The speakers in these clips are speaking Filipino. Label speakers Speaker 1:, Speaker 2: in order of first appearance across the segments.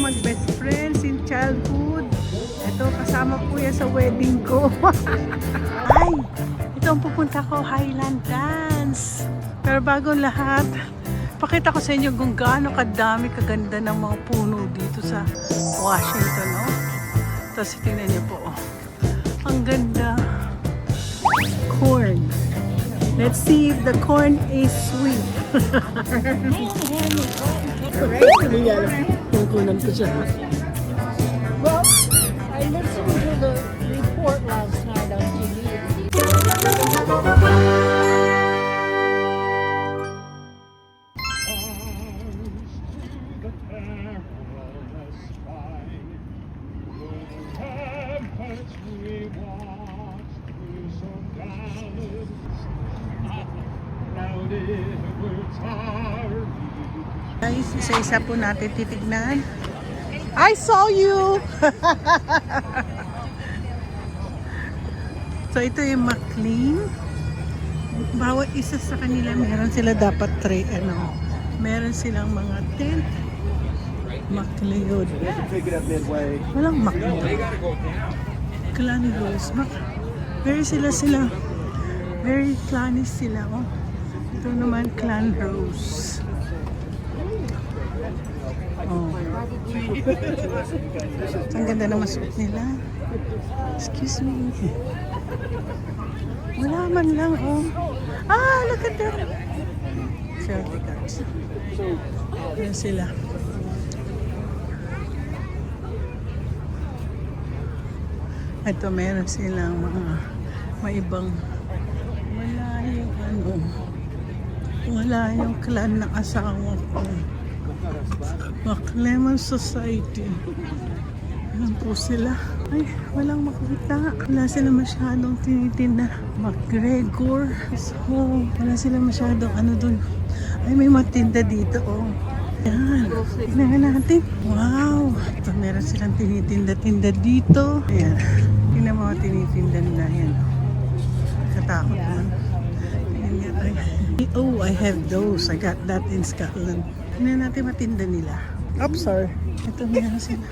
Speaker 1: ang mag-best friends in childhood. Ito, kasama po yan sa wedding ko. Ay, ito ang pupunta ko, Highland Dance. Pero bago lahat, pakita ko sa inyo kung gaano kadami kaganda ng mga puno dito sa Washington, no? Tapos tingnan niyo po, oh. Ang ganda. Corn. Let's see if the corn is sweet. Kukunan ko siya.
Speaker 2: Well, I listened to the report last night on TV.
Speaker 1: Guys, isa-isa po natin titignan. I saw you! So ito yung McLean. Bawat isa sa kanila meron sila dapat meron silang mga tent. McLeod. Walang McLeod. Clan Rose. Very very clanny sila. Oh. Ito naman Clan Rose. Oh. Ang ganda ng masuot nila. Excuse me. Wala man lang, oh. Ah, look at them. Selfie cards. Ayan sila. Ito, meron silang mga maibang wala yung clan ng asawa ko. McLemon Society. Ayan po sila. Ay, walang makita. Wala sila masyadong tinitinda. McGregor. So, wala sila masyadong dun. Ay, may matinda dito, oh. Ayan. Tignan natin. Wow. Ito, meron silang tinitinda-tinda dito. Ayan. Tignan mo tinitinda nila. Ayan. Katakot naman. Ayan. Ay. Oh, I have those. I got that in Scotland. Tignan natin matinda nila. Oops, sorry. Ito, meron sila.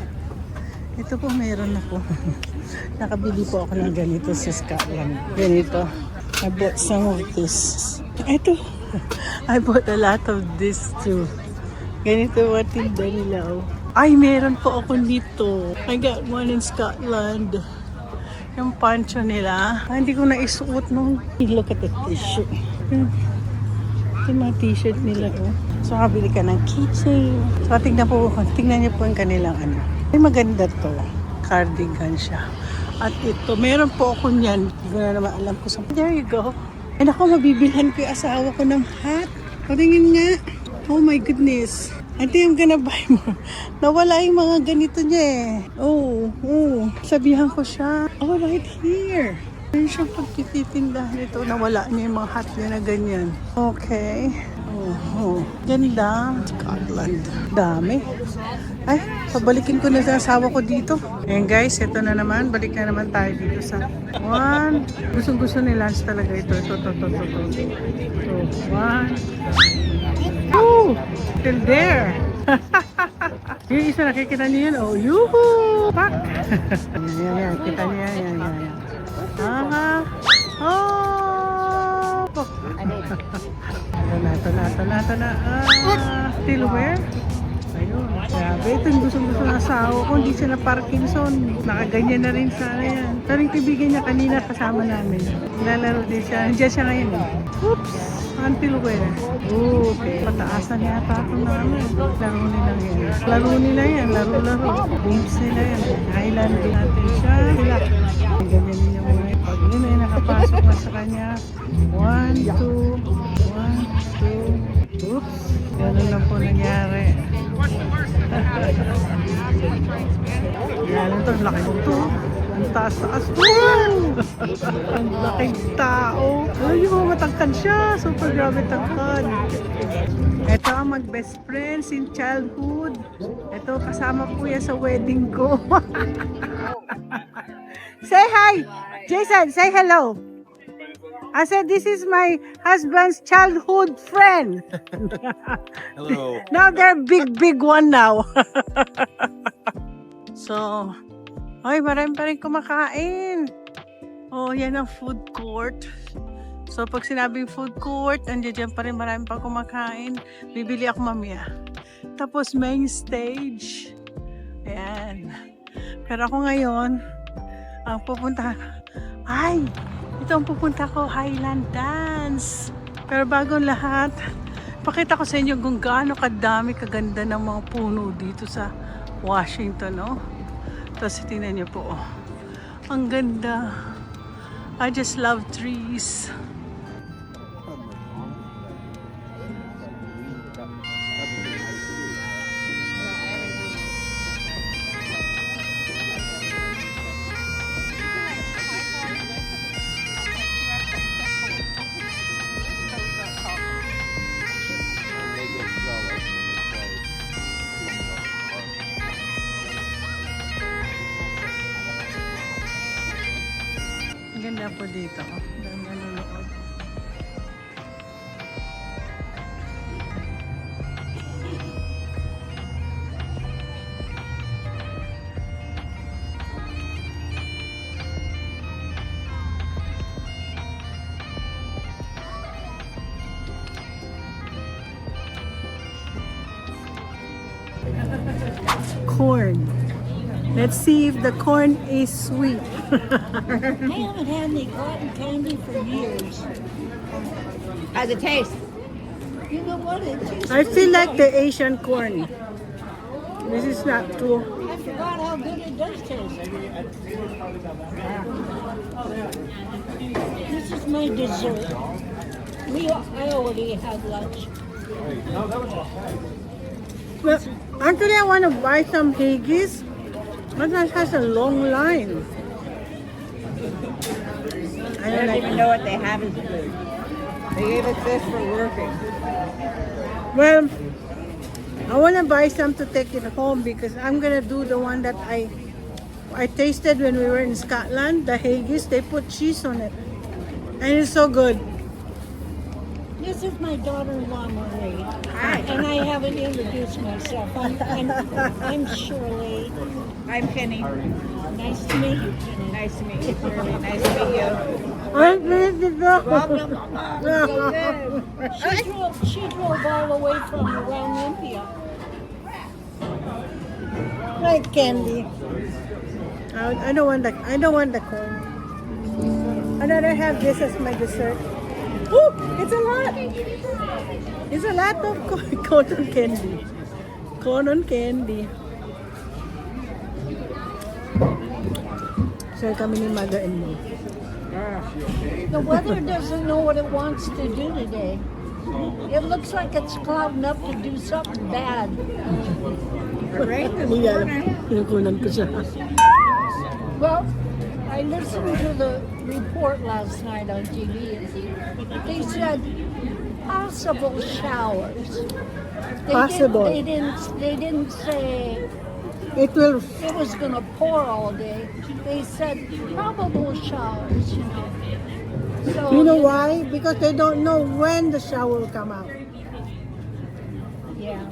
Speaker 1: Ito po meron ako. Nakabili po ako ng ganito sa Scotland. Ganito. I bought some of this. Ito. I bought a lot of this too. Ganito matinda nila, oh. Ay, meron po ako nito. I got one in Scotland. Yung pancho nila. Ay, hindi ko naisuot nung. Look at the t-shirt. Ito mga t-shirt nila, oh. So, kabili ka ng keychain. So, tingnan niyo po yung kanilang Ay, maganda to. Cardigan siya. At ito, meron po ako niyan. Hindi ko na naman alam ko sa... There you go. And ako, mabibilhan ko yung asawa ko ng hat. Patingin nga. Oh my goodness. I think I'm gonna buy more. Nawala yung mga ganito niya eh. Oh. Sabihan ko siya. Oh, right here. Meron siyang pagtititindahan ito. Nawala niya yung mga hat niya na ganyan. Okay. Oh. Ganda. Scotland. Dami. Ay, pabalikin ko na sa asawa ko dito. Ayan guys, ito na naman. Balik na naman tayo dito sa one. Gusto ni Lance talaga ito. Ito. So, one. Two. Still there. Yung isa nakikita niyo yan. Oh, yuhu! Pak! Yan. Kita niyo yan. Aha. Oh! Ito na. Still where? Ayun. Grabe, ito yung gusto ng asawa ko. Hindi siya na Parkinson. Nakaganyan na rin sana yan. Pero yung kaibigan niya kanina kasama namin. Lalaro din siya. Nandiyan siya ngayon. Oops! Until where? Okay. Pataasan yata ito namin. Laro nila yan. Laro. Games nila yan. Highland din natin siya. Ganyan niya muna. Pag yun ay nakapasok na sa kanya. 1, 2. Oops. Ganun lang po nangyari. Yan ito, laki ito. Ang taas-taas. Ang laking tao. Ay, yung matangkad siya. Super grabe tangkad. Ito ang mag-best friends in childhood. Ito, kasama po yan sa wedding ko. Say hi! Jason, say hello! I said, this is my husband's childhood friend.
Speaker 3: Hello.
Speaker 1: Now they're big one now. So, ay, marami pa rin kumakain. Oh, yan ang food court. So, pag sinabing food court, andiyan pa rin marami pa kumakain. Bibili ako mamaya. Tapos, main stage. Ayan. Pero ako ngayon, ang pupunta, ay, ito ang pupunta ko, Highland Dance. Pero bago lahat, pakita ko sa inyo kung gaano kadami, kaganda ng mga puno dito sa Washington, no? Tapos tingnan niyo po, oh. Ang ganda. I just love trees. Ang ganda po dito. Ang ganda nanonood. Corn. Let's see if the corn is sweet.
Speaker 2: I haven't had any cotton candy for years.
Speaker 3: How's it taste?
Speaker 2: You know what? It tastes
Speaker 1: I feel like the Asian corn. This is not too.
Speaker 2: I forgot how good it does taste. This is my dessert. I already had lunch.
Speaker 1: Well, actually, I want to buy some Higgies, but that has a long line. I
Speaker 3: I
Speaker 1: don't
Speaker 3: don't
Speaker 1: like
Speaker 3: even know what they have as food. They gave us this for working.
Speaker 1: Well, I want to buy some to take it home because I'm gonna do the one that I tasted when we were in Scotland. The Haggis, they put cheese on it, and it's so good.
Speaker 2: This is my daughter-in-law, Marie.
Speaker 3: Hi.
Speaker 2: And I haven't introduced myself. I'm Shirley.
Speaker 3: I'm Kenny.
Speaker 2: Nice to meet you, Kenny.
Speaker 3: Nice to meet you, Shirley. Nice to meet you.
Speaker 2: Welcome.
Speaker 3: So good.
Speaker 2: She drove all the way from around Olympia.
Speaker 1: Like candy. I don't want the corn. I'd rather have this as my dessert. Oh, it's a lot. It's a lot of cotton candy. Cotton candy. So kami ni mother-in-law.
Speaker 2: The weather doesn't know what it wants to do today. It looks like it's clouding up to do something bad.
Speaker 3: Right this
Speaker 1: Hindi alam.
Speaker 3: morning.
Speaker 1: Pinukunan ko siya.
Speaker 2: Well, I listened to the report last night on TV. They said possible showers.
Speaker 1: Possible.
Speaker 2: They didn't say
Speaker 1: It will.
Speaker 2: it was going to pour all day. They said probable showers. So
Speaker 1: You know why? Because they don't know when the shower will come out.
Speaker 2: Yeah.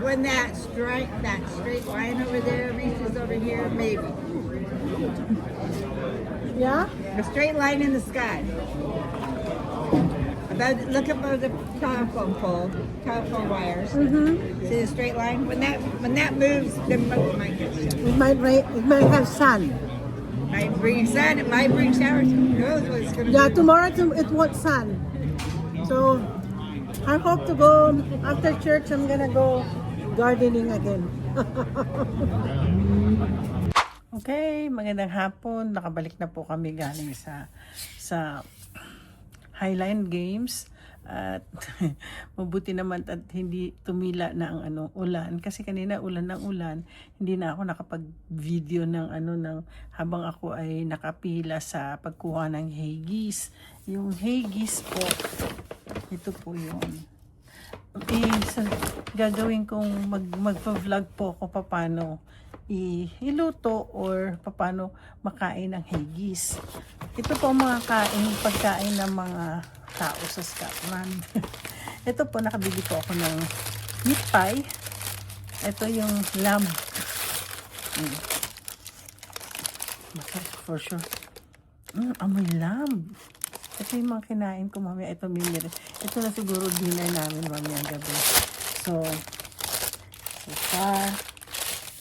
Speaker 3: When that straight line over there reaches over here, maybe.
Speaker 1: Yeah?
Speaker 3: A straight line in the sky. Look above the telephone pole, telephone wires.
Speaker 1: Mm-hmm.
Speaker 3: See the straight line? When that moves, then it might get shut.
Speaker 1: It might rain. It might have sun.
Speaker 3: Might bring sun. It might bring showers. Who knows what it's gonna
Speaker 1: Yeah,
Speaker 3: do?
Speaker 1: tomorrow it won't sun. So I hope to go after church. I'm gonna go gardening again. Okay, magandang hapon. Nakabalik na po kami galing sa Highland Games at mabuti naman at hindi tumila na ang ulan kasi kanina ulan ng ulan, hindi na ako nakapag-video ng habang ako ay nakapila sa pagkuha ng Haggis. Yung Haggis po, ito po yun. Gagawin kong magpa-vlog po ako paano iluto or paano makain ng haggis. Ito po ang mga pagkain ng mga tao sa Scotland. Ito po, nakabili po ako ng meat pie. Ito yung lamb. Masarap for sure. Amoy lamb. Ito yung mga kinain ko mamaya. Ito mimiri. Ito na siguro dinner namin mamaya gabi. So far,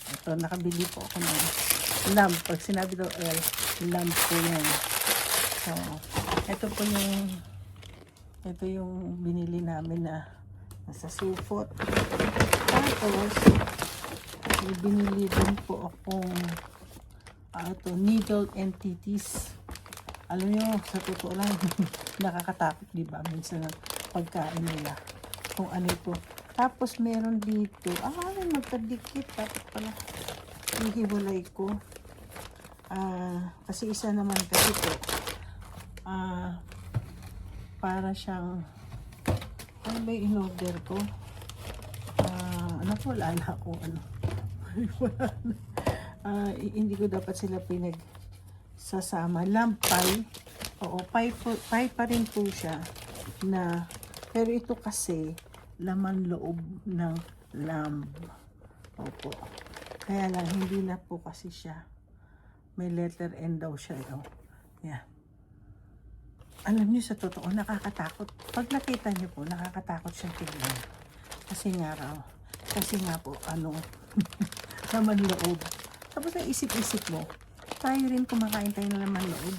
Speaker 1: ito, nakabili po ako ng lamb. Pag sinabi daw lamb po yan. So, ito yung binili namin na nasa supot. Tapos, may binili din po akong needle entities. Alam nyo, sa totoo lang, nakakatakot, diba? Minsan ang pagkain nila. Kung ano ito. Tapos, meron dito. Magkadikit. Dapat pala. Ihiwalay ko. Kasi isa naman kasi ito. Para siyang, ano ba yung in-order ko? Wala na ako. Wala na. Hindi ko dapat sila sasama. Lamb pie. Oo, pie pa rin po siya. Pero ito kasi, laman loob ng lamb. Opo. Kaya lang, hindi na po kasi siya. May letter N daw siya. Yan. Alam niyo, sa totoo, nakakatakot. Pag nakita niyo po, nakakatakot siyang tignan. Kasi nga po, laman loob. Tapos na isip-isip mo, tayo rin kumakain tayo ng laman loob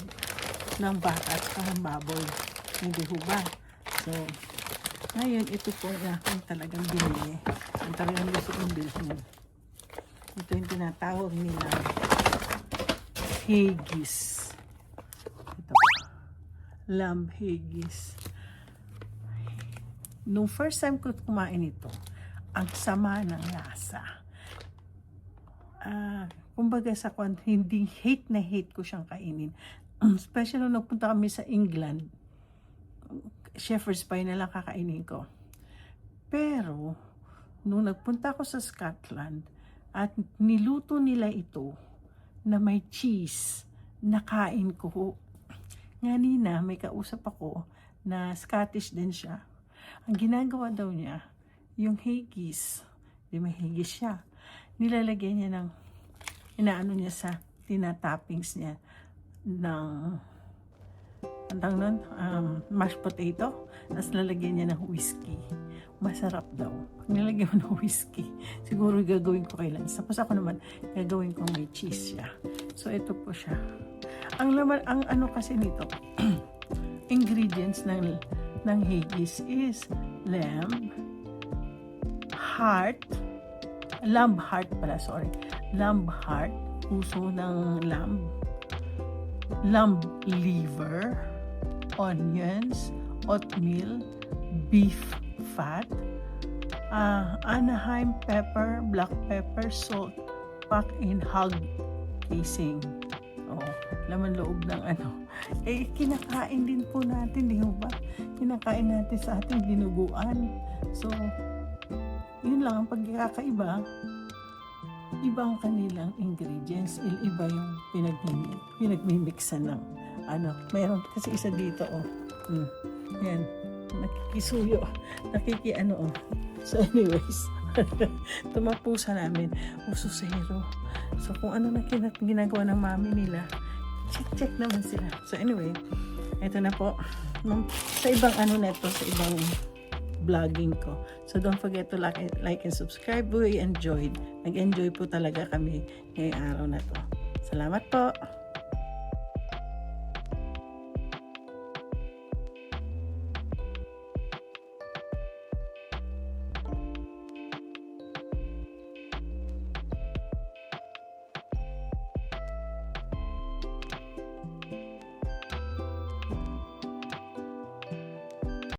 Speaker 1: ng baka at ng baboy. Hindi ho ba? So, ngayon, ito po na akong talagang binili. Ang talagang gusto kong bilhin. Ito yung tinatawag nila haggis. Ito. Lamb haggis. Nung first time ko kumain ito, ang sama ng lasa. Kumbaga sa hindi hate ko siyang kainin. Especially nung nagpunta kami sa England, shepherd's pie na lang kakainin ko. Pero, nung nagpunta ako sa Scotland, at niluto nila ito na may cheese, nakain ko. Nganina, may kausap ako na Scottish din siya. Ang ginagawa daw niya, yung haggis, may haggis siya, nilalagyan niya ng, inaano niya sa tinatoppings niya ng mashed potato, tapos lalagyan niya ng whiskey. Masarap daw. Nilagyan mo ng whiskey. Siguro gagawin ko kailan. Tapos ako naman, gagawin ko may cheese siya. So, ito po siya. Ang laman, ang ano kasi nito, ingredients ng haggis is lamb heart, puso ng lamb liver, onions, oatmeal, beef fat, Anaheim pepper, black pepper, salt, packed in hog casing. Laman loob ng kinakain din po natin, di ba? Kinakain natin sa ating dinuguan. So, yun lang ang pagkakaiba. Iba ang kanilang ingredients, iba yung pinagmimixan ng Meron kasi isa dito, yan, nakikisuyo, So anyways, tumapusa namin, ususero. So kung ano na ginagawa ng mami nila, check naman sila. So anyway, ito na po. Sa ibang sa ibang vlogging ko. So don't forget to like and subscribe. We enjoyed. Nag-enjoy po talaga kami ngayong araw na to. Salamat po.